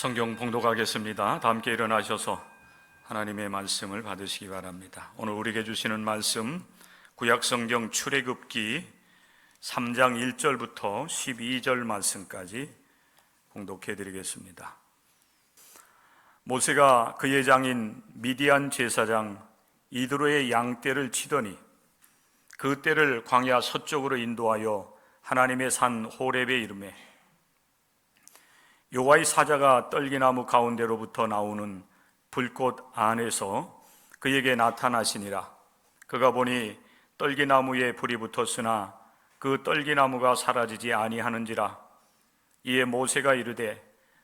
성경 봉독하겠습니다. 다 함께 일어나셔서 하나님의 말씀을 받으시기 바랍니다. 오늘 우리에게 주시는 말씀 구약성경 출애굽기 3장 1절부터 12절 말씀까지 봉독해 드리겠습니다. 모세가 그의 장인 미디안 제사장 이드로의 양떼를 치더니 그 떼를 광야 서쪽으로 인도하여 하나님의 산 호렙에 이르매 여호와의 사자가 떨기나무 가운데로부터 나오는 불꽃 안에서 그에게 나타나시니라. 그가 보니 떨기나무에 불이 붙었으나 그 떨기나무가 사라지지 아니하는지라. 이에 모세가 이르되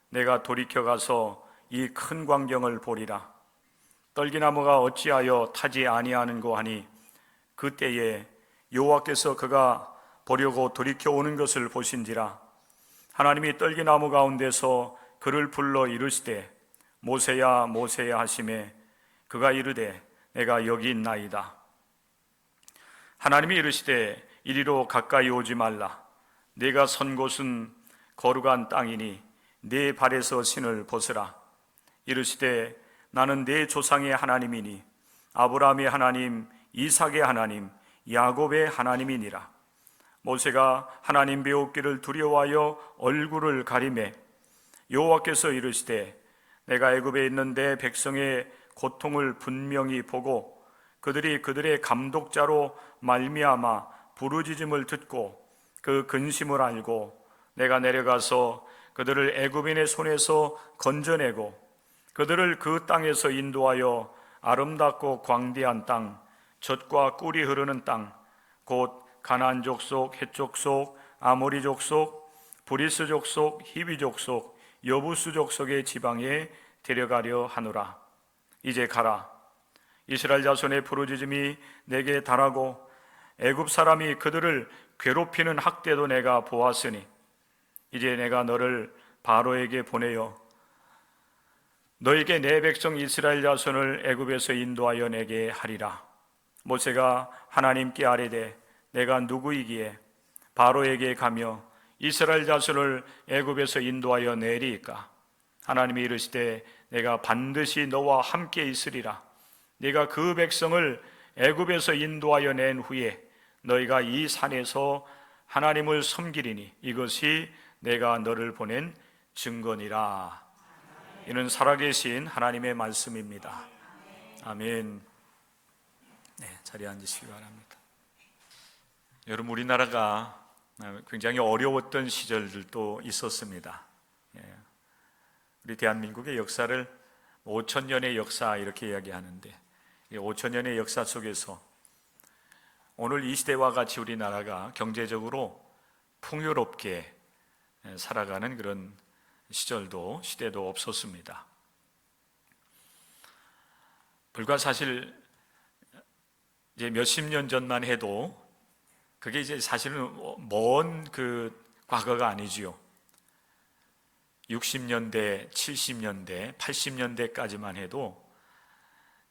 내가 돌이켜 가서 이 큰 광경을 보리라. 떨기나무가 어찌하여 타지 아니하는고 하니 그때에 여호와께서 그가 보려고 돌이켜 오는 것을 보신지라. 하나님이 떨기나무 가운데서 그를 불러 이르시되 모세야 모세야 하시매 그가 이르되 내가 여기 있나이다. 하나님이 이르시되 이리로 가까이 오지 말라. 네가 선 곳은 거룩한 땅이니 네 발에서 신을 벗으라. 이르시되 나는 네 조상의 하나님이니 아브라함의 하나님, 이삭의 하나님, 야곱의 하나님이니라. 모세가 하나님 배우기를 두려워하여 얼굴을 가리매 여호와께서 이르시되 내가 애굽에 있는 내 백성의 고통을 분명히 보고 그들이 그들의 감독자로 말미암아 부르짖음을 듣고 그 근심을 알고 내가 내려가서 그들을 애굽인의 손에서 건져내고 그들을 그 땅에서 인도하여 아름답고 광대한 땅, 젖과 꿀이 흐르는 땅, 곧 가나안 족속, 헷 족속, 아모리 족속, 브리스 족속, 히비 족속, 여부스 족속의 지방에 데려가려 하노라. 이제 가라. 이스라엘 자손의 부르짖음이 내게 달하고 애굽 사람이 그들을 괴롭히는 학대도 내가 보았으니 이제 내가 너를 바로에게 보내어 너에게 내 백성 이스라엘 자손을 애굽에서 인도하여 내게 하리라. 모세가 하나님께 아뢰되 내가 누구이기에 바로에게 가며 이스라엘 자손을 애굽에서 인도하여 내리이까? 하나님이 이르시되 내가 반드시 너와 함께 있으리라. 네가 그 백성을 애굽에서 인도하여 낸 후에 너희가 이 산에서 하나님을 섬기리니 이것이 내가 너를 보낸 증거니라. 이는 살아계신 하나님의 말씀입니다. 아멘. 네, 자리에 앉으시기 바랍니다. 여러분, 우리나라가 굉장히 어려웠던 시절들도 있었습니다. 우리 대한민국의 역사를 5,000년의 역사 이렇게 이야기하는데 5,000년의 역사 속에서 오늘 이 시대와 같이 우리나라가 경제적으로 풍요롭게 살아가는 그런 시대도 없었습니다. 불과 사실 이제 몇십 년 전만 해도 그게 이제 사실은 먼 그 과거가 아니지요. 60년대, 70년대, 80년대까지만 해도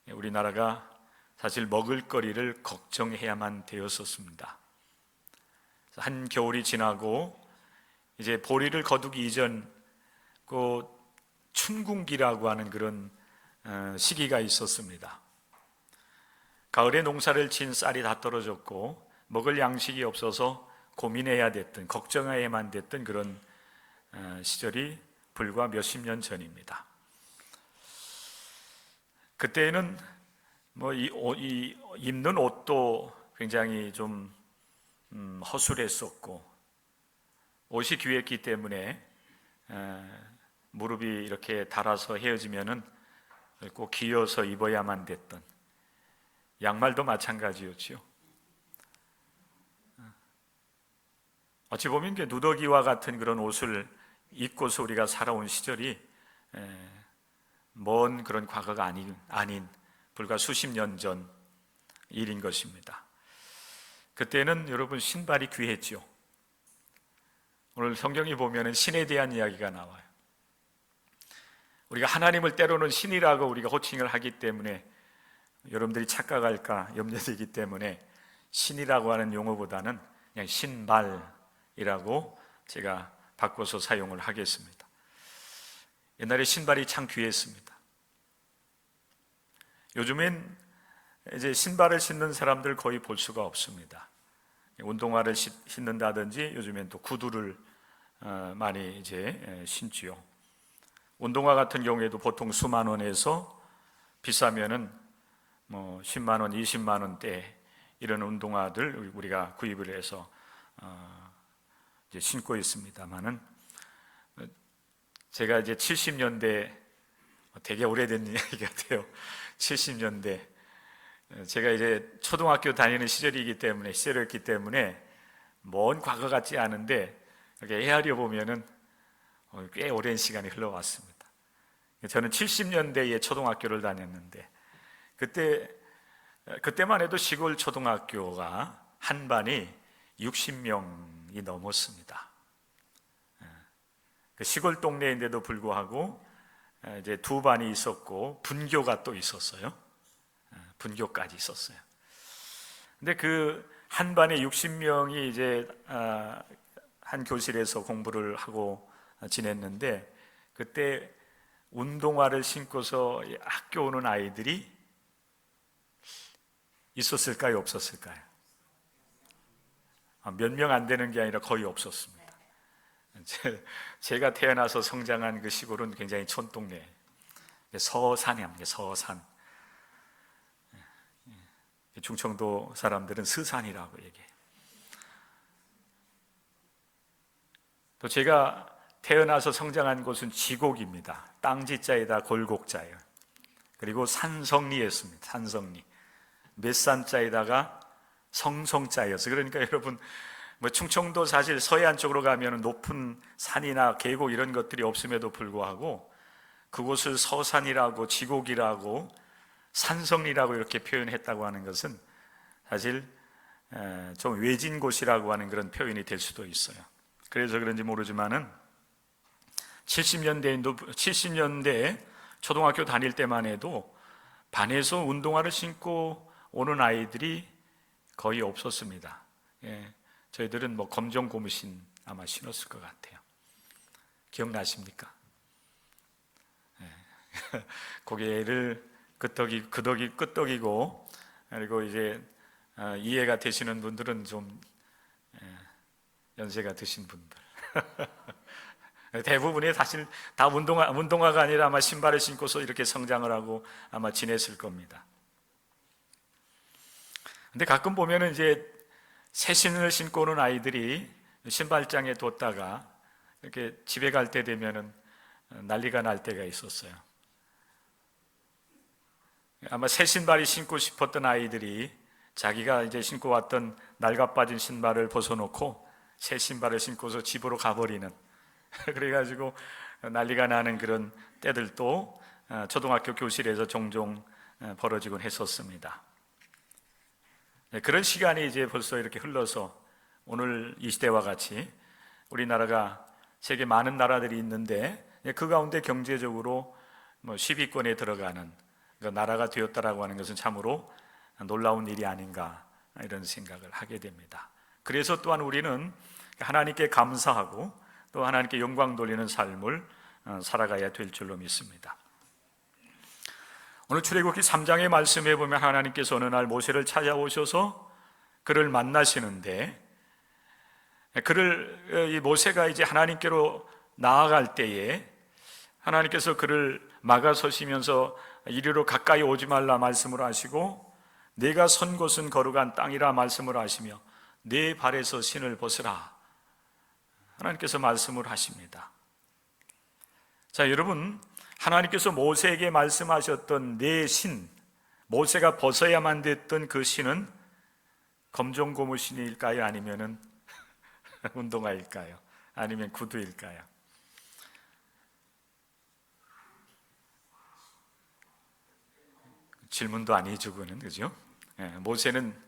우리나라가 사실 먹을거리를 걱정해야만 되었었습니다. 한 겨울이 지나고 이제 보리를 거두기 이전 그 춘궁기라고 하는 그런 시기가 있었습니다. 가을에 농사를 친 쌀이 다 떨어졌고 먹을 양식이 없어서 고민해야 됐던, 걱정해야만 됐던 그런 시절이 불과 몇십 년 전입니다. 그때는 입는 옷도 굉장히 좀 허술했었고 옷이 귀했기 때문에 무릎이 이렇게 닳아서 헤어지면은 꼭 기어서 입어야만 됐던, 양말도 마찬가지였죠. 어찌 보면 누더기와 같은 그런 옷을 입고서 우리가 살아온 시절이 먼 그런 과거가 아닌 불과 수십 년 전 일인 것입니다. 그때는 여러분 신발이 귀했죠. 오늘 성경에 보면 신에 대한 이야기가 나와요. 우리가 하나님을 때로는 신이라고 우리가 호칭을 하기 때문에 여러분들이 착각할까 염려되기 때문에 신이라고 하는 용어보다는 그냥 신발이라고 제가 바꿔서 사용을 하겠습니다. 옛날에 신발이 참 귀했습니다. 요즘엔 이제 신발을 신는 사람들 거의 볼 수가 없습니다. 운동화를 신는다든지 요즘엔 또 구두를 많이 이제 신지요. 운동화 같은 경우에도 보통 수만 원에서 비싸면은 뭐 10만 원, 20만 원대 이런 운동화들 우리가 구입을 해서 이제 신고 있습니다만은, 제가 이제 70년대, 되게 오래된 이야기 같아요. 70년대 제가 이제 초등학교 다니는 시절이었기 때문에 먼 과거 같지 않은데 이렇게 헤아려 보면은 꽤 오랜 시간이 흘러왔습니다. 저는 70년대에 초등학교를 다녔는데 그때만 해도 시골 초등학교가 한 반이 60명이 넘었습니다. 그 시골 동네인데도 불구하고 이제 두 반이 있었고 분교가 또 있었어요. 분교까지 있었어요. 근데 그 한 반에 60명이 이제 한 교실에서 공부를 하고 지냈는데, 그때 운동화를 신고서 학교 오는 아이들이 있었을까요, 없었을까요? 몇 명 안 되는 게 아니라 거의 없었습니다. 제가 태어나서 성장한 그 시골은 굉장히 촌동네, 서산이랍니다. 서산. 충청도 사람들은 스산이라고 얘기해요. 또 제가 태어나서 성장한 곳은 지곡입니다. 땅지자에다 골곡자예요. 그리고 산성리였습니다. 산성리. 몇 산자에다가 성성자였어요. 그러니까 여러분, 뭐 충청도 사실 서해안 쪽으로 가면 높은 산이나 계곡 이런 것들이 없음에도 불구하고 그곳을 서산이라고 지곡이라고 산성리라고 이렇게 표현했다고 하는 것은 사실 좀 외진 곳이라고 하는 그런 표현이 될 수도 있어요. 그래서 그런지 모르지만은 70년대에 초등학교 다닐 때만 해도 반에서 운동화를 신고 오는 아이들이 거의 없었습니다. 저희들은 뭐 검정 고무신 아마 신었을 것 같아요. 기억나십니까? 고개를 끄덕이고, 그리고 이제 이해가 되시는 분들은 좀 연세가 드신 분들. 대부분이 사실 다 운동화가 아니라 아마 신발을 신고서 이렇게 성장을 하고 아마 지냈을 겁니다. 근데 가끔 보면은 이제 새 신을 신고 오는 아이들이 신발장에 뒀다가 이렇게 집에 갈 때 되면은 난리가 날 때가 있었어요. 아마 새 신발이 신고 싶었던 아이들이 자기가 이제 신고 왔던 낡아빠진 신발을 벗어놓고 새 신발을 신고서 집으로 가버리는, 그래가지고 난리가 나는 그런 때들도 초등학교 교실에서 종종 벌어지곤 했었습니다. 그런 시간이 이제 벌써 이렇게 흘러서 오늘 이 시대와 같이 우리나라가 세계 많은 나라들이 있는데 그 가운데 경제적으로 10위권에 들어가는 나라가 되었다라고 하는 것은 참으로 놀라운 일이 아닌가, 이런 생각을 하게 됩니다. 그래서 또한 우리는 하나님께 감사하고 또 하나님께 영광 돌리는 삶을 살아가야 될 줄로 믿습니다. 오늘 출애굽기 3장의 말씀에 보면 하나님께서 어느 날 모세를 찾아오셔서 그를 만나시는데, 이 모세가 이제 하나님께로 나아갈 때에 하나님께서 그를 막아서시면서 이리로 가까이 오지 말라 말씀을 하시고, 내가 선 곳은 거룩한 땅이라 말씀을 하시며 내 발에서 신을 벗으라, 하나님께서 말씀을 하십니다. 자, 여러분, 하나님께서 모세에게 말씀하셨던 내 신, 모세가 벗어야만 됐던 그 신은 검정고무신일까요? 아니면은 운동화일까요? 아니면 구두일까요? 질문도 아니죠, 그는, 그죠? 모세는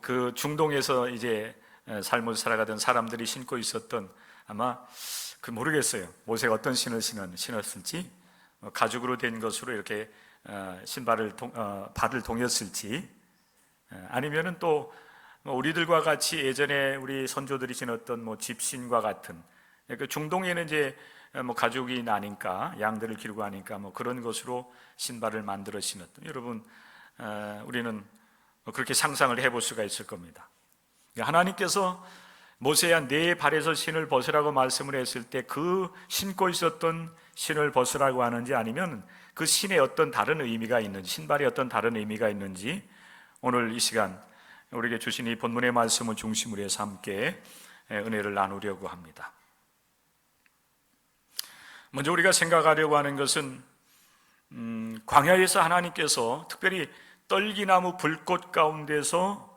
그 중동에서 이제 삶을 살아가던 사람들이 신고 있었던, 아마 모르겠어요. 모세가 어떤 신을 신었을지, 가죽으로 된 것으로 이렇게 발을 동였을지, 아니면은 또 우리들과 같이 예전에 우리 선조들이 신었던 집신과 같은, 그 중동에는 이제 뭐 가족이 나니까 양들을 기르고 하니까 뭐 그런 것으로 신발을 만들어 신었던, 여러분 우리는 그렇게 상상을 해볼 수가 있을 겁니다. 하나님께서 모세야 내 발에서 신을 벗으라고 말씀을 했을 때 그 신고 있었던 신을 벗으라고 하는지, 아니면 그 신에 어떤 다른 의미가 있는지, 신발에 어떤 다른 의미가 있는지, 오늘 이 시간 우리에게 주신 이 본문의 말씀을 중심으로 해서 함께 은혜를 나누려고 합니다. 먼저 우리가 생각하려고 하는 것은 광야에서 하나님께서 특별히 떨기나무 불꽃 가운데서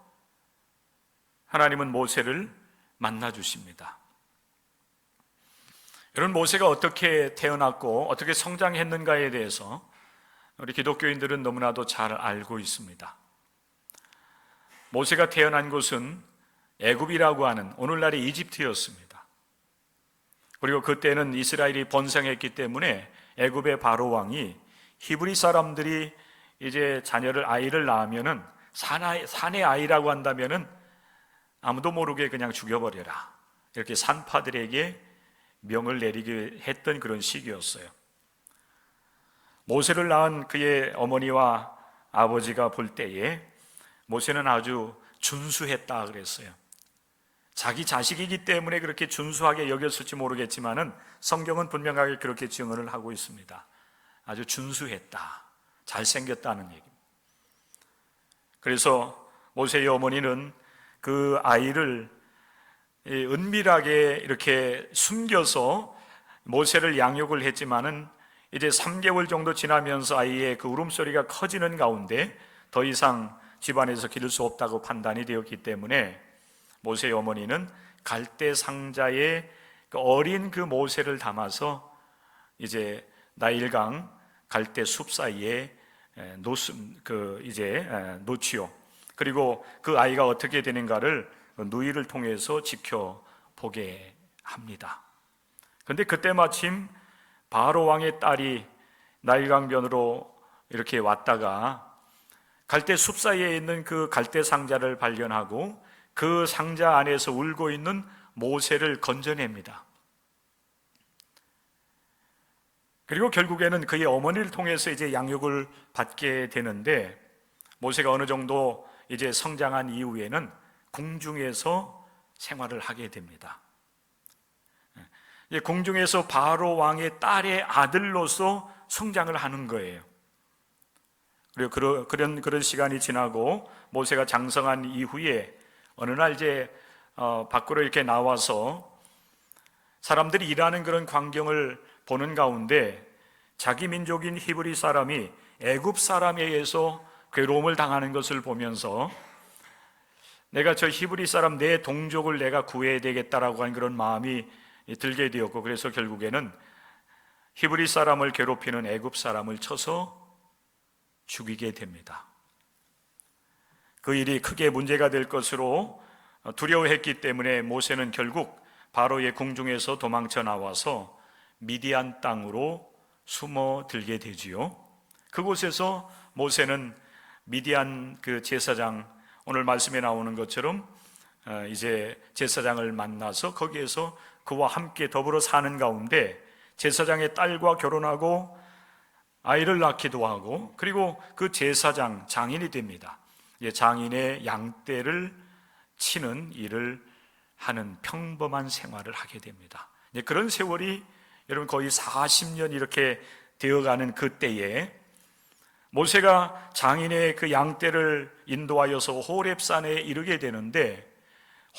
하나님은 모세를 만나 주십니다. 여러분, 모세가 어떻게 태어났고 어떻게 성장했는가에 대해서 우리 기독교인들은 너무나도 잘 알고 있습니다. 모세가 태어난 곳은 애굽이라고 하는 오늘날의 이집트였습니다. 그리고 그때는 이스라엘이 번성했기 때문에 애굽의 바로 왕이 히브리 사람들이 이제 아이를 낳으면은 산의 아이라고 한다면은 아무도 모르게 그냥 죽여버려라, 이렇게 산파들에게 명을 내리게 했던 그런 시기였어요. 모세를 낳은 그의 어머니와 아버지가 볼 때에 모세는 아주 준수했다 그랬어요. 자기 자식이기 때문에 그렇게 준수하게 여겼을지 모르겠지만은 성경은 분명하게 그렇게 증언을 하고 있습니다. 아주 준수했다, 잘생겼다는 얘기입니다. 그래서 모세의 어머니는 그 아이를 은밀하게 이렇게 숨겨서 모세를 양육을 했지만은 이제 3개월 정도 지나면서 아이의 그 울음소리가 커지는 가운데 더 이상 집안에서 기를 수 없다고 판단이 되었기 때문에 모세의 어머니는 갈대 상자에 어린 그 모세를 담아서 이제 나일강 갈대 숲 사이에 놓지요. 그리고 그 아이가 어떻게 되는가를 누이를 통해서 지켜보게 합니다. 그런데 그때 마침 바로 왕의 딸이 나일강변으로 이렇게 왔다가 갈대 숲 사이에 있는 그 갈대 상자를 발견하고 그 상자 안에서 울고 있는 모세를 건져냅니다. 그리고 결국에는 그의 어머니를 통해서 이제 양육을 받게 되는데, 모세가 어느 정도 이제 성장한 이후에는 궁중에서 생활을 하게 됩니다. 궁중에서 바로 왕의 딸의 아들로서 성장을 하는 거예요. 그리고 그런 시간이 지나고 모세가 장성한 이후에 어느 날 이제 밖으로 이렇게 나와서 사람들이 일하는 그런 광경을 보는 가운데 자기 민족인 히브리 사람이 애굽 사람에 의해서 괴로움을 당하는 것을 보면서 내가 저 히브리 사람 내 동족을 내가 구해야 되겠다라고 하는 그런 마음이 들게 되었고, 그래서 결국에는 히브리 사람을 괴롭히는 애굽 사람을 쳐서 죽이게 됩니다. 그 일이 크게 문제가 될 것으로 두려워했기 때문에 모세는 결국 바로의 궁중에서 도망쳐 나와서 미디안 땅으로 숨어들게 되지요. 그곳에서 모세는 미디안 그 제사장, 오늘 말씀에 나오는 것처럼 이제 제사장을 만나서 거기에서 그와 함께 더불어 사는 가운데 제사장의 딸과 결혼하고 아이를 낳기도 하고, 그리고 그 제사장 장인이 됩니다. 장인의 양떼를 치는 일을 하는 평범한 생활을 하게 됩니다. 그런 세월이 여러분 거의 40년 이렇게 되어가는 그때에 모세가 장인의 그 양떼를 인도하여서 호렙산에 이르게 되는데,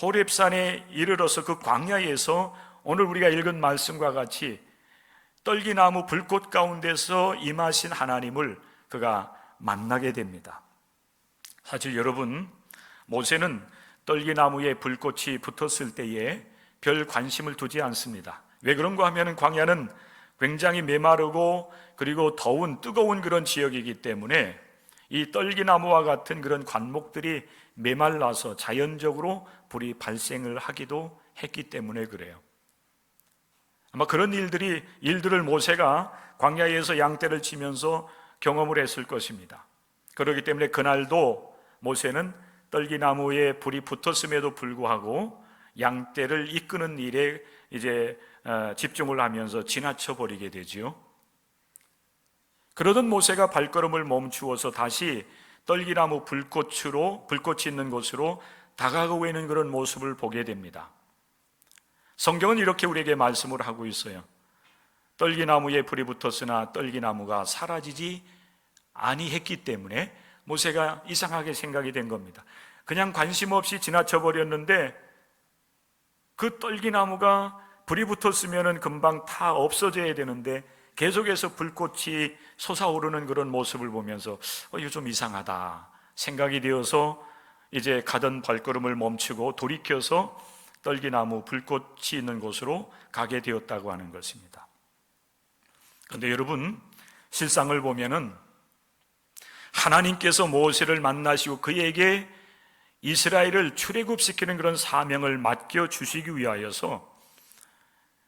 호렙산에 이르러서 그 광야에서 오늘 우리가 읽은 말씀과 같이 떨기나무 불꽃 가운데서 임하신 하나님을 그가 만나게 됩니다. 사실 여러분, 모세는 떨기나무에 불꽃이 붙었을 때에 별 관심을 두지 않습니다. 왜 그런가 하면 광야는 굉장히 메마르고 그리고 더운 뜨거운 그런 지역이기 때문에 이 떨기나무와 같은 그런 관목들이 메말라서 자연적으로 불이 발생을 하기도 했기 때문에 그래요. 아마 그런 일들을 모세가 광야에서 양떼를 치면서 경험을 했을 것입니다. 그렇기 때문에 그날도 모세는 떨기나무에 불이 붙었음에도 불구하고 양떼를 이끄는 일에 이제 집중을 하면서 지나쳐 버리게 되지요. 그러던 모세가 발걸음을 멈추어서 다시 떨기나무 불꽃이 있는 곳으로 다가가고 있는 그런 모습을 보게 됩니다. 성경은 이렇게 우리에게 말씀을 하고 있어요. 떨기나무에 불이 붙었으나 떨기나무가 사라지지 아니했기 때문에 모세가 이상하게 생각이 된 겁니다. 그냥 관심 없이 지나쳐 버렸는데 그 떨기나무가 불이 붙었으면 금방 다 없어져야 되는데 계속해서 불꽃이 솟아오르는 그런 모습을 보면서 이거 좀 이상하다 생각이 되어서 이제 가던 발걸음을 멈추고 돌이켜서 떨기나무 불꽃이 있는 곳으로 가게 되었다고 하는 것입니다. 그런데 여러분, 실상을 보면은 하나님께서 모세를 만나시고 그에게 이스라엘을 출애굽시키는 그런 사명을 맡겨주시기 위하여서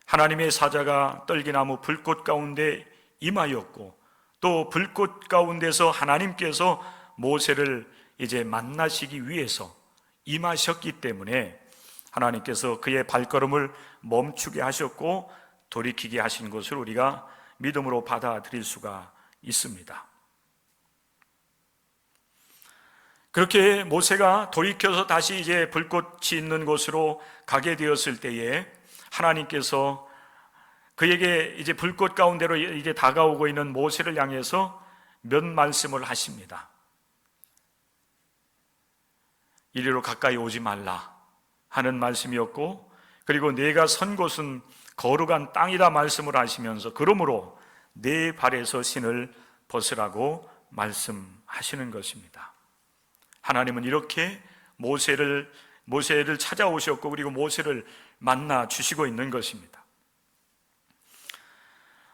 하나님의 사자가 떨기나무 불꽃 가운데 임하였고 또 불꽃 가운데서 하나님께서 모세를 이제 만나시기 위해서 임하셨기 때문에 하나님께서 그의 발걸음을 멈추게 하셨고 돌이키게 하신 것을 우리가 믿음으로 받아들일 수가 있습니다. 그렇게 모세가 돌이켜서 다시 이제 불꽃이 있는 곳으로 가게 되었을 때에 하나님께서 그에게 이제 불꽃 가운데로 이제 다가오고 있는 모세를 향해서 몇 말씀을 하십니다. 이리로 가까이 오지 말라 하는 말씀이었고, 그리고 내가 선 곳은 거룩한 땅이다 말씀을 하시면서 그러므로 내 발에서 신을 벗으라고 말씀하시는 것입니다. 하나님은 이렇게 모세를 찾아오셨고 그리고 모세를 만나 주시고 있는 것입니다.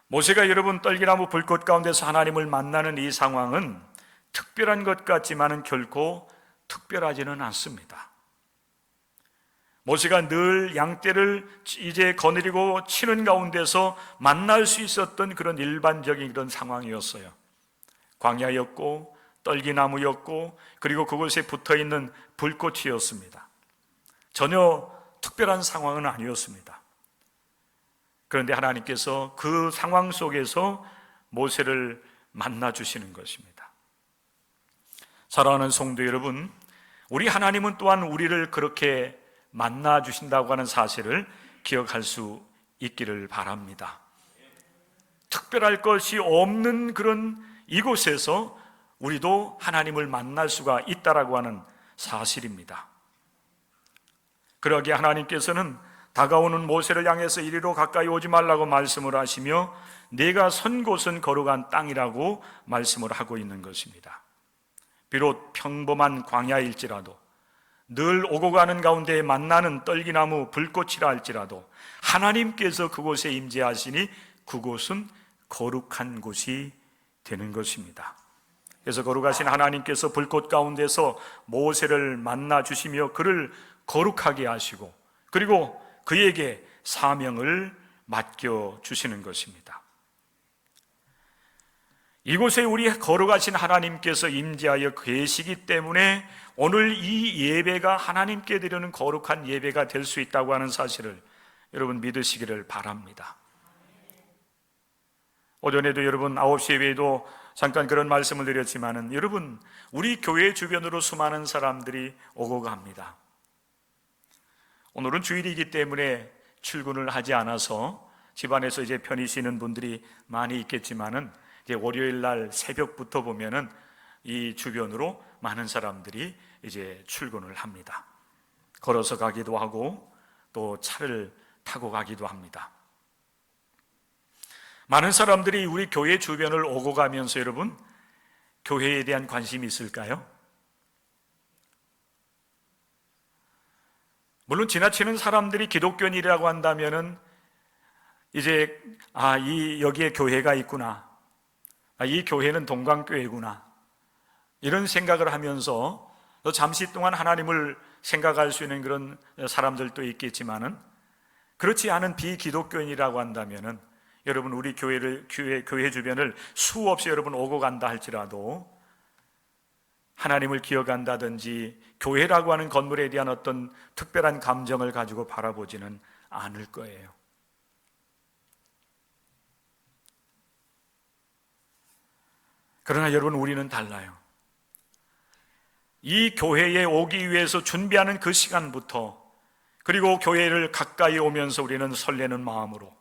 모세가 여러분 떨기나무 불꽃 가운데서 하나님을 만나는 이 상황은 특별한 것 같지만은 결코 특별하지는 않습니다. 모세가 늘 양떼를 이제 거느리고 치는 가운데서 만날 수 있었던 그런 일반적인 그런 상황이었어요. 광야였고 떨기나무였고 그리고 그곳에 붙어있는 불꽃이었습니다. 전혀 특별한 상황은 아니었습니다. 그런데 하나님께서 그 상황 속에서 모세를 만나 주시는 것입니다. 사랑하는 성도 여러분, 우리 하나님은 또한 우리를 그렇게 만나 주신다고 하는 사실을 기억할 수 있기를 바랍니다. 특별할 것이 없는 그런 이곳에서 우리도 하나님을 만날 수가 있다라고 하는 사실입니다. 그러기에 하나님께서는 다가오는 모세를 향해서 이리로 가까이 오지 말라고 말씀을 하시며 내가 선 곳은 거룩한 땅이라고 말씀을 하고 있는 것입니다. 비록 평범한 광야일지라도 늘 오고 가는 가운데 만나는 떨기나무 불꽃이라 할지라도 하나님께서 그곳에 임재하시니 그곳은 거룩한 곳이 되는 것입니다. 그래서 거룩하신 하나님께서 불꽃 가운데서 모세를 만나 주시며 그를 거룩하게 하시고 그리고 그에게 사명을 맡겨 주시는 것입니다. 이곳에 우리 거룩하신 하나님께서 임재하여 계시기 때문에 오늘 이 예배가 하나님께 드리는 거룩한 예배가 될 수 있다고 하는 사실을 여러분 믿으시기를 바랍니다. 오전에도 여러분 9시 예배에도 잠깐 그런 말씀을 드렸지만은 여러분 우리 교회 주변으로 수많은 사람들이 오고 갑니다. 오늘은 주일이기 때문에 출근을 하지 않아서 집안에서 이제 편히 쉬는 분들이 많이 있겠지만은 이제 월요일 날 새벽부터 보면은 이 주변으로 많은 사람들이 이제 출근을 합니다. 걸어서 가기도 하고 또 차를 타고 가기도 합니다. 많은 사람들이 우리 교회 주변을 오고 가면서 여러분 교회에 대한 관심이 있을까요? 물론 지나치는 사람들이 기독교인이라고 한다면은 이제 여기에 교회가 있구나, 이 교회는 동광교회구나 이런 생각을 하면서 또 잠시 동안 하나님을 생각할 수 있는 그런 사람들도 있겠지만은 그렇지 않은 비기독교인이라고 한다면은 여러분 우리 교회 주변을 수없이 여러분 오고 간다 할지라도 하나님을 기억한다든지 교회라고 하는 건물에 대한 어떤 특별한 감정을 가지고 바라보지는 않을 거예요. 그러나 여러분, 우리는 달라요. 이 교회에 오기 위해서 준비하는 그 시간부터, 그리고 교회를 가까이 오면서 우리는 설레는 마음으로,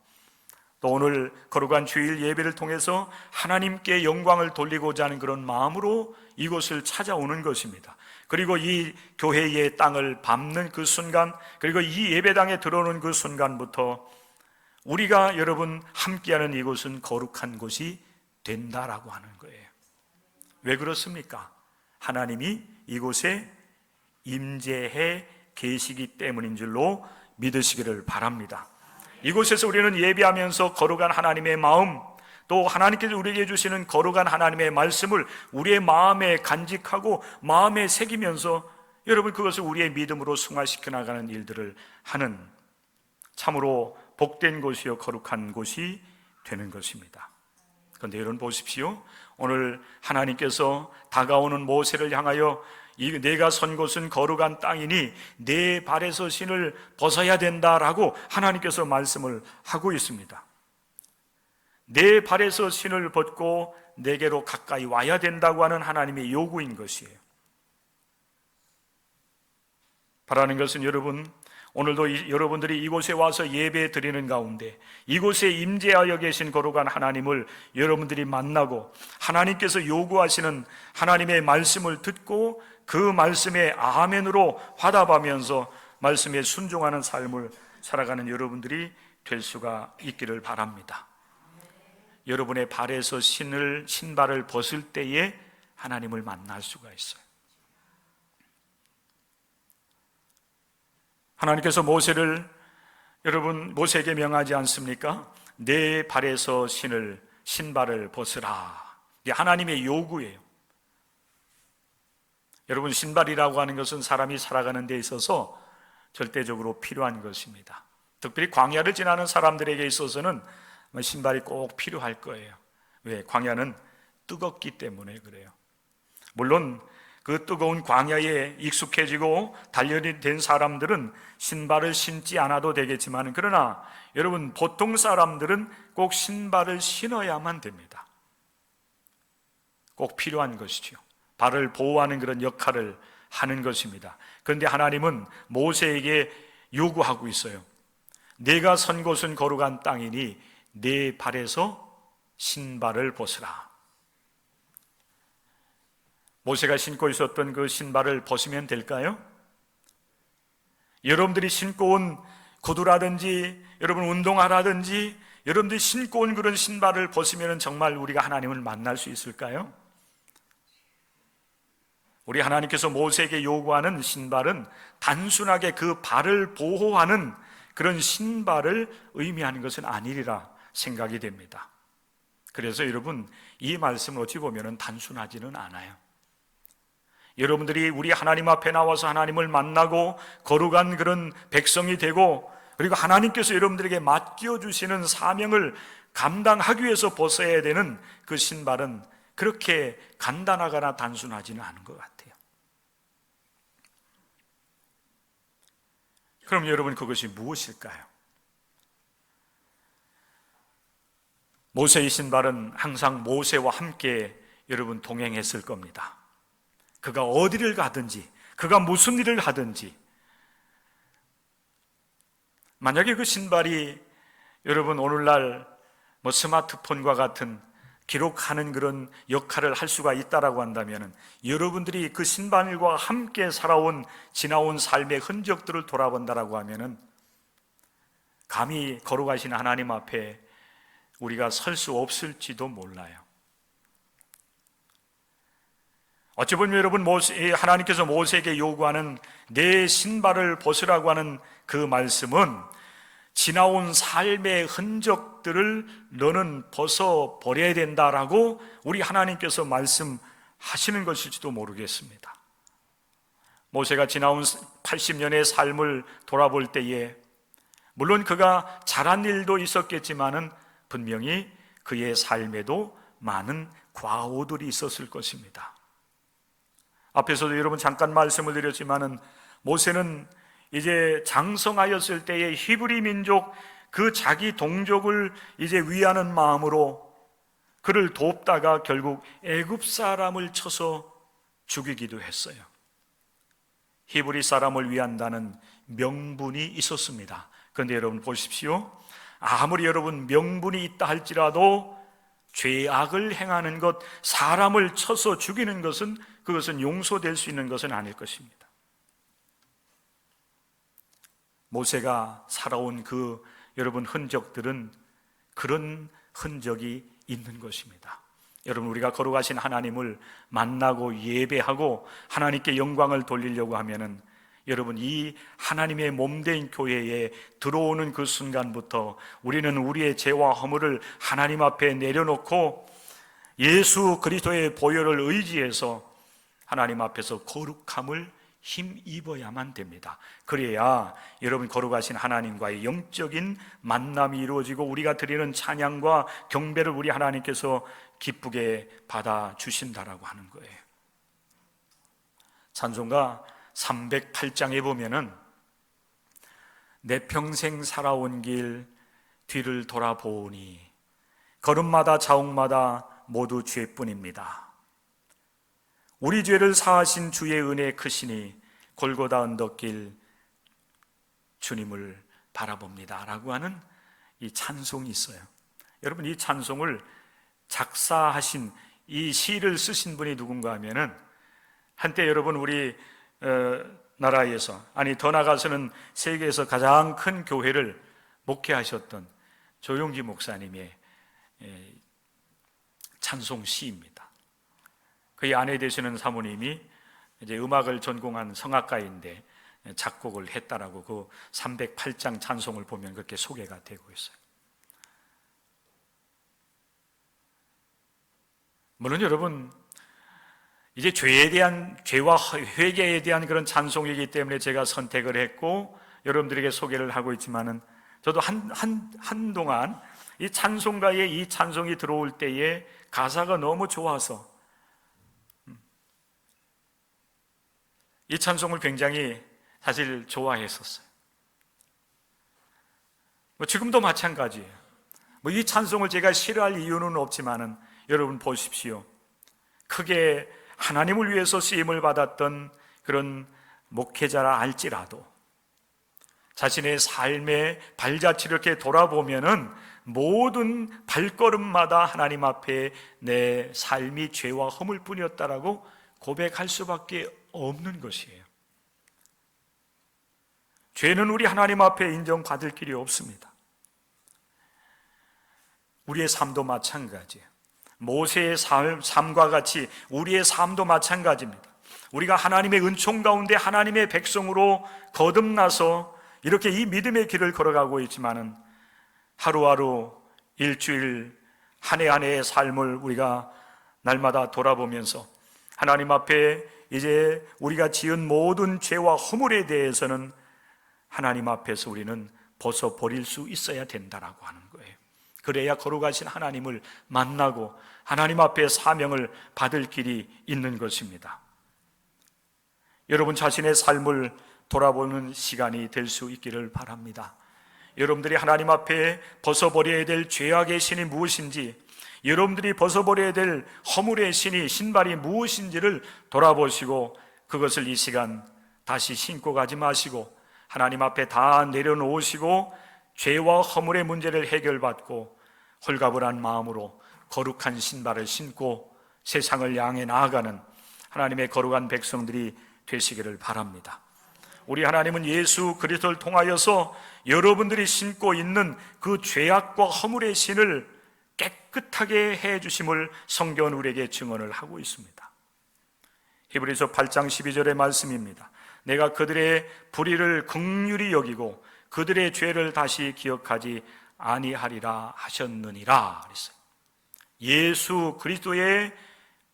또 오늘 거룩한 주일 예배를 통해서 하나님께 영광을 돌리고자 하는 그런 마음으로 이곳을 찾아오는 것입니다. 그리고 이 교회의 땅을 밟는 그 순간, 그리고 이 예배당에 들어오는 그 순간부터 우리가 여러분 함께하는 이곳은 거룩한 곳이 된다라고 하는 거예요. 왜 그렇습니까? 하나님이 이곳에 임재해 계시기 때문인 줄로 믿으시기를 바랍니다. 이곳에서 우리는 예배하면서 거룩한 하나님의 마음, 또 하나님께서 우리에게 주시는 거룩한 하나님의 말씀을 우리의 마음에 간직하고 마음에 새기면서 여러분 그것을 우리의 믿음으로 승화시켜 나가는 일들을 하는 참으로 복된 곳이요 거룩한 곳이 되는 것입니다. 그런데 여러분 보십시오. 오늘 하나님께서 다가오는 모세를 향하여 내가 선 곳은 거룩한 땅이니 내 발에서 신을 벗어야 된다라고 하나님께서 말씀을 하고 있습니다. 내 발에서 신을 벗고 내게로 가까이 와야 된다고 하는 하나님의 요구인 것이에요. 바라는 것은 여러분, 오늘도 여러분들이 이곳에 와서 예배 드리는 가운데 이곳에 임재하여 계신 거룩한 하나님을 여러분들이 만나고 하나님께서 요구하시는 하나님의 말씀을 듣고 그 말씀에 아멘으로 화답하면서 말씀에 순종하는 삶을 살아가는 여러분들이 될 수가 있기를 바랍니다. 여러분의 발에서 신발을 벗을 때에 하나님을 만날 수가 있어요. 하나님께서 모세에게 명하지 않습니까? 내 발에서 신발을 벗으라. 이게 하나님의 요구예요. 여러분, 신발이라고 하는 것은 사람이 살아가는 데 있어서 절대적으로 필요한 것입니다. 특별히 광야를 지나는 사람들에게 있어서는 신발이 꼭 필요할 거예요. 왜? 광야는 뜨겁기 때문에 그래요. 물론 그 뜨거운 광야에 익숙해지고 단련이 된 사람들은 신발을 신지 않아도 되겠지만, 그러나 여러분 보통 사람들은 꼭 신발을 신어야만 됩니다. 꼭 필요한 것이죠. 발을 보호하는 그런 역할을 하는 것입니다. 그런데 하나님은 모세에게 요구하고 있어요. 내가 선 곳은 거룩한 땅이니 내 발에서 신발을 벗으라. 모세가 신고 있었던 그 신발을 벗으면 될까요? 여러분들이 신고 온 구두라든지 여러분 운동화라든지 여러분들이 신고 온 그런 신발을 벗으면 정말 우리가 하나님을 만날 수 있을까요? 우리 하나님께서 모세에게 요구하는 신발은 단순하게 그 발을 보호하는 그런 신발을 의미하는 것은 아니리라 생각이 됩니다. 그래서 여러분 이 말씀을 어찌 보면 단순하지는 않아요. 여러분들이 우리 하나님 앞에 나와서 하나님을 만나고 거룩한 그런 백성이 되고 그리고 하나님께서 여러분들에게 맡겨주시는 사명을 감당하기 위해서 벗어야 되는 그 신발은 그렇게 간단하거나 단순하지는 않은 것 같아요. 그럼 여러분 그것이 무엇일까요? 모세의 신발은 항상 모세와 함께 여러분 동행했을 겁니다. 그가 어디를 가든지 그가 무슨 일을 하든지 만약에 그 신발이 여러분 오늘날 스마트폰과 같은 기록하는 그런 역할을 할 수가 있다라고 한다면 여러분들이 그 신발과 함께 지나온 삶의 흔적들을 돌아본다라고 하면 감히 거룩하신 하나님 앞에 우리가 설 수 없을지도 몰라요. 어찌 보면 여러분 하나님께서 모세에게 요구하는 내 신발을 벗으라고 하는 그 말씀은 지나온 삶의 흔적들을 너는 벗어버려야 된다라고 우리 하나님께서 말씀하시는 것일지도 모르겠습니다. 모세가 지나온 80년의 삶을 돌아볼 때에 물론 그가 잘한 일도 있었겠지만은 분명히 그의 삶에도 많은 과오들이 있었을 것입니다. 앞에서도 여러분 잠깐 말씀을 드렸지만은 모세는 이제 장성하였을 때의 히브리 민족 그 자기 동족을 이제 위하는 마음으로 그를 돕다가 결국 애굽 사람을 쳐서 죽이기도 했어요. 히브리 사람을 위한다는 명분이 있었습니다. 그런데 여러분 보십시오. 아무리 여러분 명분이 있다 할지라도 죄악을 행하는 것, 사람을 쳐서 죽이는 것은, 그것은 용서될 수 있는 것은 아닐 것입니다. 모세가 살아온 그 여러분 흔적들은 그런 흔적이 있는 것입니다. 여러분, 우리가 거룩하신 하나님을 만나고 예배하고 하나님께 영광을 돌리려고 하면은 여러분, 이 하나님의 몸된 교회에 들어오는 그 순간부터 우리는 우리의 죄와 허물을 하나님 앞에 내려놓고 예수 그리스도의 보혈을 의지해서 하나님 앞에서 거룩함을 힘입어야만 됩니다. 그래야 여러분, 거룩하신 하나님과의 영적인 만남이 이루어지고 우리가 드리는 찬양과 경배를 우리 하나님께서 기쁘게 받아주신다라고 하는 거예요. 찬송가 308장에 보면은 내 평생 살아온 길 뒤를 돌아보니 걸음마다 자옥마다 모두 죄뿐입니다. 우리 죄를 사하신 주의 은혜 크시니 골고다 언덕길 주님을 바라봅니다 라고 하는 이 찬송이 있어요. 여러분, 이 찬송을 작사하신, 이 시를 쓰신 분이 누군가 하면은 한때 여러분 우리 나라에서, 아니 더 나아가서는 세계에서 가장 큰 교회를 목회하셨던 조용기 목사님의 찬송 시입니다. 그의 아내 되시는 사모님이 이제 음악을 전공한 성악가인데 작곡을 했다라고 그 308장 찬송을 보면 그렇게 소개가 되고 있어요. 물론 여러분, 이제 죄와 회개에 대한 그런 찬송이기 때문에 제가 선택을 했고 여러분들에게 소개를 하고 있지만은, 저도 한동안 이 찬송가에 이 찬송이 들어올 때에 가사가 너무 좋아서 이 찬송을 굉장히 사실 좋아했었어요. 지금도 마찬가지예요. 이 찬송을 제가 싫어할 이유는 없지만은 여러분 보십시오. 크게 하나님을 위해서 쓰임을 받았던 그런 목회자라 할지라도 자신의 삶의 발자취를 이렇게 돌아보면은 모든 발걸음마다 하나님 앞에 내 삶이 죄와 허물 뿐이었다라고 고백할 수밖에 없는 것이에요. 죄는 우리 하나님 앞에 인정받을 길이 없습니다. 우리의 삶도 마찬가지예요. 모세의 삶과 같이 우리의 삶도 마찬가지입니다. 우리가 하나님의 은총 가운데 하나님의 백성으로 거듭나서 이렇게 이 믿음의 길을 걸어가고 있지만은 하루하루, 일주일, 한 해 한 해의 삶을 우리가 날마다 돌아보면서 하나님 앞에 이제 우리가 지은 모든 죄와 허물에 대해서는 하나님 앞에서 우리는 벗어버릴 수 있어야 된다라고 하는 거예요. 그래야 거룩하신 하나님을 만나고 하나님 앞에 사명을 받을 길이 있는 것입니다. 여러분 자신의 삶을 돌아보는 시간이 될 수 있기를 바랍니다. 여러분들이 하나님 앞에 벗어버려야 될 죄악의 신이 무엇인지, 여러분들이 벗어버려야 될 허물의 신이, 신발이 무엇인지를 돌아보시고 그것을 이 시간 다시 신고 가지 마시고 하나님 앞에 다 내려놓으시고 죄와 허물의 문제를 해결받고 홀가분한 마음으로 거룩한 신발을 신고 세상을 향해 나아가는 하나님의 거룩한 백성들이 되시기를 바랍니다. 우리 하나님은 예수 그리스도를 통하여서 여러분들이 신고 있는 그 죄악과 허물의 신을 깨끗하게 해주심을 성경은 우리에게 증언을 하고 있습니다. 히브리서 8장 12절의 말씀입니다. 내가 그들의 불의를 긍휼히 여기고 그들의 죄를 다시 기억하지 아니하리라 하셨느니라 그랬어요. 예수 그리스도의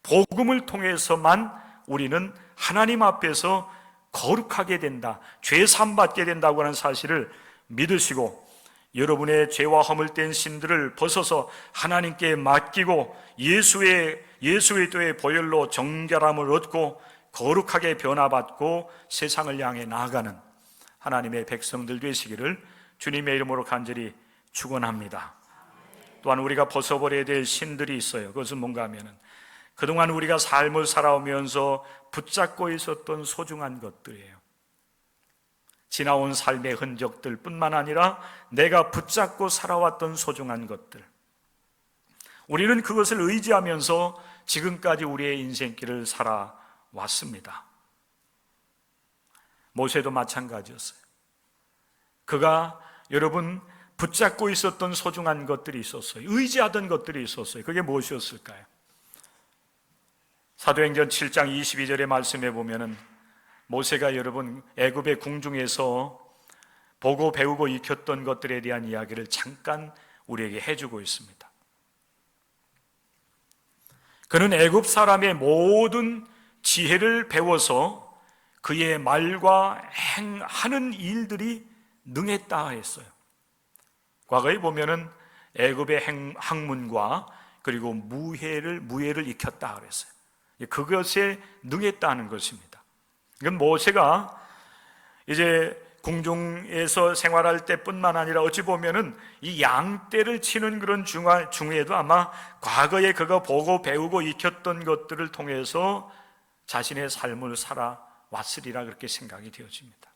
복음을 통해서만 우리는 하나님 앞에서 거룩하게 된다, 죄 사함받게 된다고 하는 사실을 믿으시고 여러분의 죄와 허물된 신들을 벗어서 하나님께 맡기고 예수의 또의 보혈로 정결함을 얻고 거룩하게 변화받고 세상을 향해 나아가는 하나님의 백성들 되시기를 주님의 이름으로 간절히 축원합니다. 또한 우리가 벗어버려야 될 신들이 있어요. 그것은 뭔가 하면은 그동안 우리가 삶을 살아오면서 붙잡고 있었던 소중한 것들이에요. 지나온 삶의 흔적들 뿐만 아니라 내가 붙잡고 살아왔던 소중한 것들, 우리는 그것을 의지하면서 지금까지 우리의 인생길을 살아왔습니다. 모세도 마찬가지였어요. 그가 여러분 붙잡고 있었던 소중한 것들이 있었어요. 의지하던 것들이 있었어요. 그게 무엇이었을까요? 사도행전 7장 22절의 말씀에 보면은 모세가 여러분 애굽의 궁중에서 보고 배우고 익혔던 것들에 대한 이야기를 잠깐 우리에게 해주고 있습니다. 그는 애굽 사람의 모든 지혜를 배워서 그의 말과 하는 일들이 능했다 했어요. 과거에 보면은 애굽의 학문과 그리고 무예를 익혔다 그랬어요. 그것에 능했다는 것입니다. 이건 모세가 이제 궁중에서 생활할 때뿐만 아니라 어찌 보면은 이 양떼를 치는 그런 중에도 아마 과거에 그가 보고 배우고 익혔던 것들을 통해서 자신의 삶을 살아왔으리라 그렇게 생각이 되어집니다.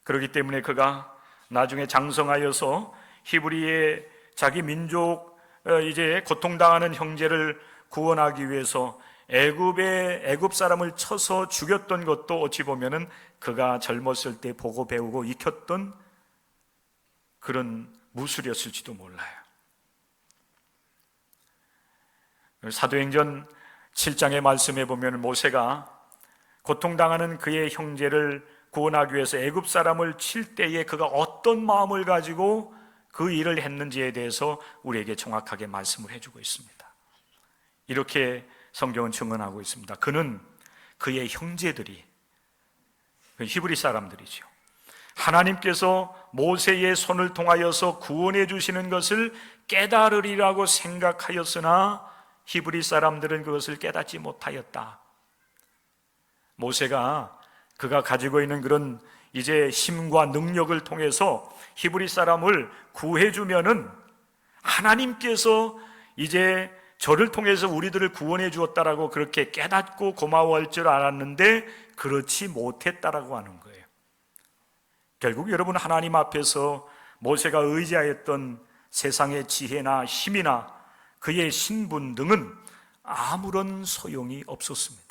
그렇기 때문에 그가 나중에 장성하여서 히브리의 자기 민족 이제 고통당하는 형제를 구원하기 위해서 애굽 사람을 쳐서 죽였던 것도 어찌 보면은 그가 젊었을 때 보고 배우고 익혔던 그런 무술이었을지도 몰라요. 사도행전 7장의 말씀에 보면 모세가 고통당하는 그의 형제를 구원하기 위해서 애굽 사람을 칠 때에 그가 어떤 마음을 가지고 그 일을 했는지에 대해서 우리에게 정확하게 말씀을 해주고 있습니다. 이렇게 성경은 증언하고 있습니다. 그는 그의 형제들이 히브리 사람들이죠. 하나님께서 모세의 손을 통하여서 구원해 주시는 것을 깨달으리라고 생각하였으나 히브리 사람들은 그것을 깨닫지 못하였다. 모세가 그가 가지고 있는 그런 이제 힘과 능력을 통해서 히브리 사람을 구해주면은 하나님께서 이제 저를 통해서 우리들을 구원해 주었다라고 그렇게 깨닫고 고마워할 줄 알았는데 그렇지 못했다라고 하는 거예요. 결국 여러분 하나님 앞에서 모세가 의지하였던 세상의 지혜나 힘이나 그의 신분 등은 아무런 소용이 없었습니다.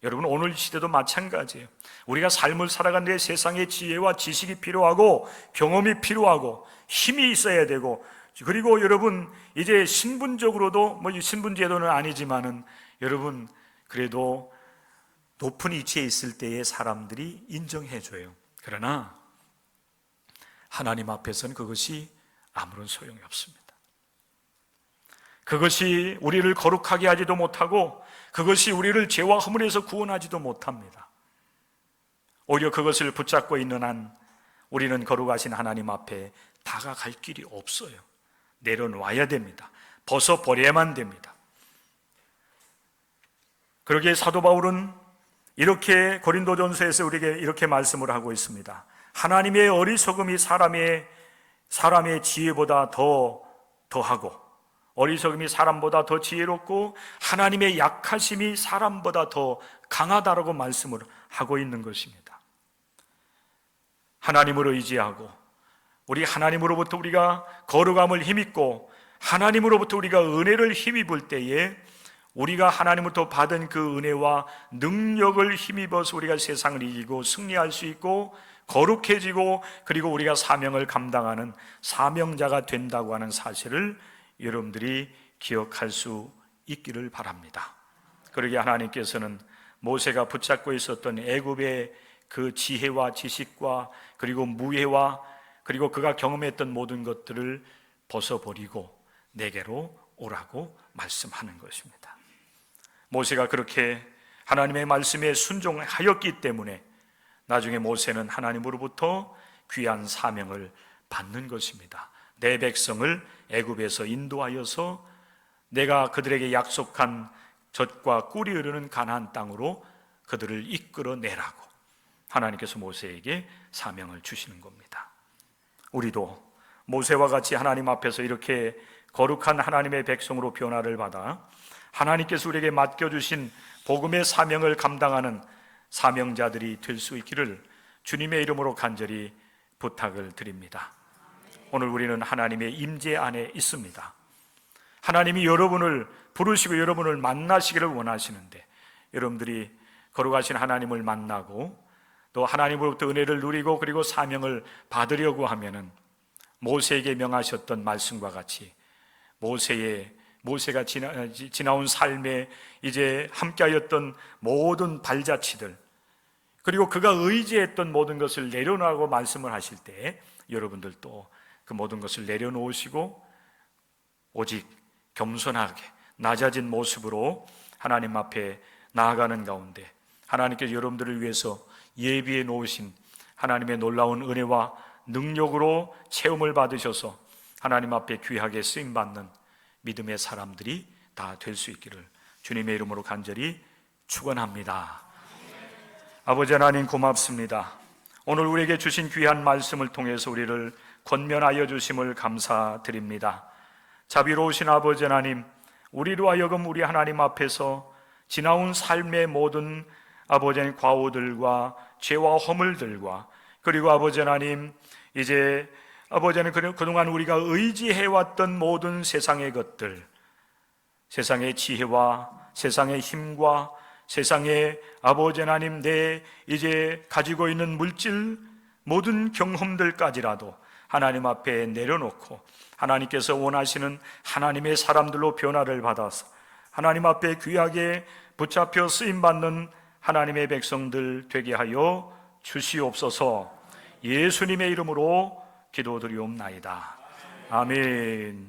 여러분 오늘 시대도 마찬가지예요. 우리가 삶을 살아가는데 세상의 지혜와 지식이 필요하고 경험이 필요하고 힘이 있어야 되고 그리고 여러분 이제 신분적으로도 신분제도는 아니지만은 여러분 그래도 높은 위치에 있을 때의 사람들이 인정해줘요. 그러나 하나님 앞에서는 그것이 아무런 소용이 없습니다. 그것이 우리를 거룩하게 하지도 못하고 그것이 우리를 죄와 허물에서 구원하지도 못합니다. 오히려 그것을 붙잡고 있는 한 우리는 거룩하신 하나님 앞에 다가갈 길이 없어요. 내려놔야 됩니다. 벗어버려야만 됩니다. 그러기에 사도 바울은 이렇게 고린도전서에서 우리에게 이렇게 말씀을 하고 있습니다. 하나님의 어리석음이 사람의 지혜보다 더하고 어리석음이 사람보다 더 지혜롭고 하나님의 약하심이 사람보다 더 강하다라고 말씀을 하고 있는 것입니다. 하나님을 의지하고 우리 하나님으로부터 우리가 거룩함을 힘입고 하나님으로부터 우리가 은혜를 힘입을 때에 우리가 하나님으로부터 받은 그 은혜와 능력을 힘입어서 우리가 세상을 이기고 승리할 수 있고 거룩해지고 그리고 우리가 사명을 감당하는 사명자가 된다고 하는 사실을 여러분들이 기억할 수 있기를 바랍니다. 그러기에 하나님께서는 모세가 붙잡고 있었던 애굽의 그 지혜와 지식과 그리고 무예와 그리고 그가 경험했던 모든 것들을 벗어버리고 내게로 오라고 말씀하는 것입니다. 모세가 그렇게 하나님의 말씀에 순종하였기 때문에 나중에 모세는 하나님으로부터 귀한 사명을 받는 것입니다. 내 백성을 애굽에서 인도하여서 내가 그들에게 약속한 젖과 꿀이 흐르는 가나안 땅으로 그들을 이끌어내라고 하나님께서 모세에게 사명을 주시는 겁니다. 우리도 모세와 같이 하나님 앞에서 이렇게 거룩한 하나님의 백성으로 변화를 받아 하나님께서 우리에게 맡겨주신 복음의 사명을 감당하는 사명자들이 될 수 있기를 주님의 이름으로 간절히 부탁을 드립니다. 오늘 우리는 하나님의 임재 안에 있습니다. 하나님이 여러분을 부르시고 여러분을 만나시기를 원하시는데, 여러분들이 거룩하신 하나님을 만나고 또 하나님으로부터 은혜를 누리고 그리고 사명을 받으려고 하면은 모세에게 명하셨던 말씀과 같이 모세가 지나온 삶에 이제 함께하였던 모든 발자취들, 그리고 그가 의지했던 모든 것을 내려놓으라고 말씀을 하실 때 여러분들도 그 모든 것을 내려놓으시고 오직 겸손하게 낮아진 모습으로 하나님 앞에 나아가는 가운데 하나님께서 여러분들을 위해서 예비해 놓으신 하나님의 놀라운 은혜와 능력으로 체험을 받으셔서 하나님 앞에 귀하게 쓰임받는 믿음의 사람들이 다 될 수 있기를 주님의 이름으로 간절히 축원합니다. 아버지 하나님, 고맙습니다. 오늘 우리에게 주신 귀한 말씀을 통해서 우리를 권면하여 주심을 감사드립니다. 자비로우신 아버지 하나님, 우리로 하여금 우리 하나님 앞에서 지나온 삶의 모든 아버지 하나님 과오들과 죄와 허물들과, 그리고 아버지 하나님 이제 아버지 하나님 그동안 우리가 의지해왔던 모든 세상의 것들, 세상의 지혜와 세상의 힘과 세상의 아버지 하나님 내 이제 가지고 있는 물질 모든 경험들까지라도 하나님 앞에 내려놓고 하나님께서 원하시는 하나님의 사람들로 변화를 받아서 하나님 앞에 귀하게 붙잡혀 쓰임받는 하나님의 백성들 되게 하여 주시옵소서. 예수님의 이름으로 기도드리옵나이다. 아멘.